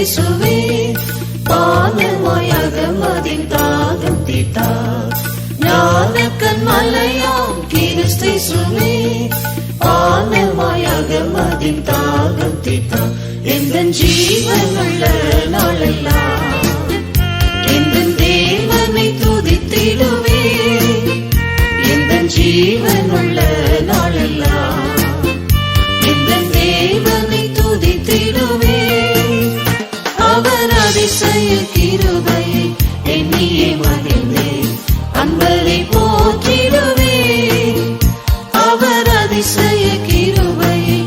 கிறிஸ்தேசுவே பானமாயாக மதின் தாகம் தீர்த்தார். ஞானக்கண் மலையாம் கிறிஸ்தேசுவே பானமாயாக மதின் தாகம் தீர்த்தார். எந்தன் ஜீவனுள்ள நாளெல்லாம் எந்தன் தேவனை துதித்திடுவே. எந்தன் ஜீவனுள்ள நாளெல்லாம் எந்தன் தேவனை துதித்திடுவே. அவர் அதிசய கிருபையை எண்ணியே மகிழ்ந்தேன், அன்பரை போற்றிடுவே. அவர் அதிசய கிருபையை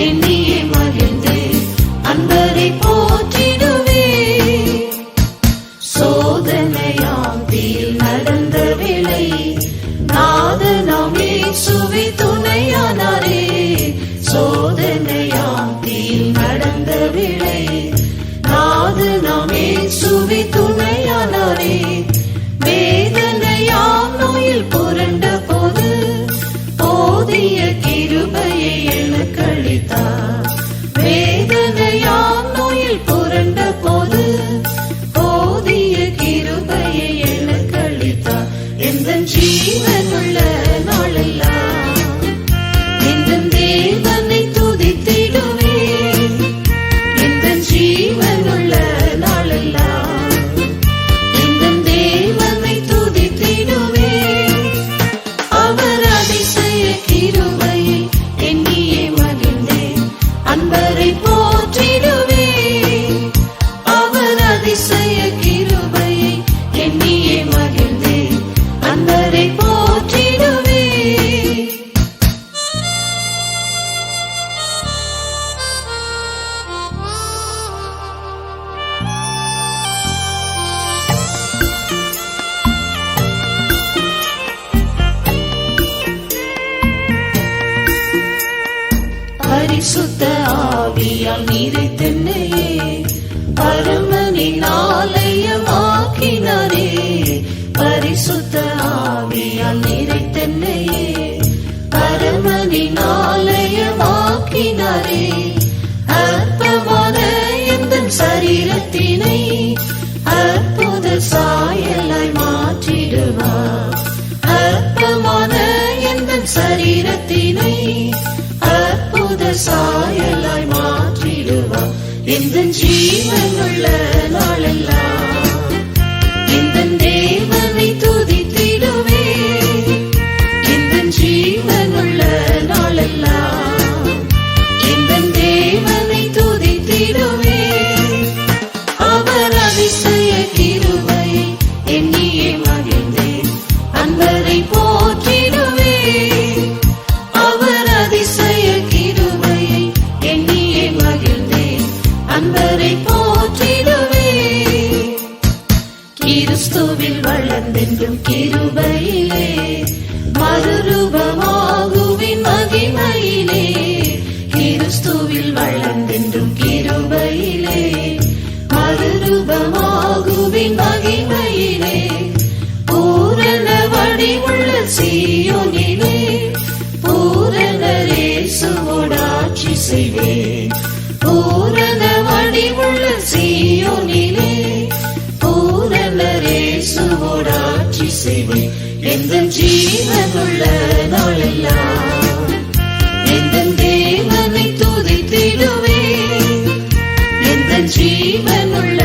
எண்ணியே மகிழ்ந்தேன், அன்பரை போற்றிடுவே. சோதனையாம் தீயில் நடந்த வேளை நாதனாம் இயேசுவே துணையானாரே. சோதனையாம் தீயில் நடந்த வேளை நாதனாம் இயேசுவே துணையானாரே. வேதனையாம் நோயில் புரண்ட போது போதிய கிருபையை எனக்கு அளித்தார். வேதனையாம் நோயில் புரண்ட போது போதிய கிருபையை எனக்கு அளித்தார். எந்தன் ஜீவனுள்ள நாளெல்லாம் எந்தன் தேவனை துதித்திடுவே. எந்தன் ஜீவனுள்ள நாளெல்லாம் எந்தன் தேவனை துதித்திடுவே. அவர் அதிசய கிருபையை எண்ணியே மகிழ்ந்தேன், அன்பரை போற்றிடுவே. அவர் அதிசய கிருபையை எண்ணியே மகிழ்ந்தேன், அன்பரை போற்றிடுவே. பரிசுத்த ஆவியால் நிறைத்தென்னையே பரமனின் ஆலயமாக்கினாரே. பரிசுத்த ஆவியால் நிறைத்தென்னையே பரமனின் ஆலயமாக்கினாரே. அற்பமான எந்தன் சரீரத்தினை அற்புத சாயலாய் மாற்றிடுவார். அற்பமான எந்தன் சரீரத்தினை அற்புத சாயலாய் மாற்றிடுவார். எந்தன் ஜீவனுள்ள நாளெல்லாம் எந்தன் தேவனை துதித்திடுவே. எந்தன் ஜீவனுள்ள நாளெல்லாம் எந்தன் தேவனை துதித்திடுவே. அவர் அதிசய கிருபையை எண்ணியே மகிழ்ந்தேன், அன்பரை போற்றிடுவே. அவர் அதிசய கிருபையை எண்ணியே மகிழ்ந்தேன், அன்பரை போற்றிடுவே. கிறிஸ்துவில் வளர்ந்தென்றும் கிருபையிலே மறுரூபமாகுவின் மகிமையிலே. கிறிஸ்துவில் வளர்ந்தென்றும் கிருபையிலே மறுரூபமாகுவின் மகிமையிலே. பூரண வடிவுள்ள சீயோனிலே பூரண இயேசுவோடாட்சி செய்வேன். பூரண வடிவுள்ள சீயோனிலே பூரண இயேசுவோடாட்சி செய்வேன். எந்தன் ஜீவனுள்ள நாளெல்லாம் எந்தன் தேவனை துதித்திடுவே. எந்தன் ஜீவனுள்ள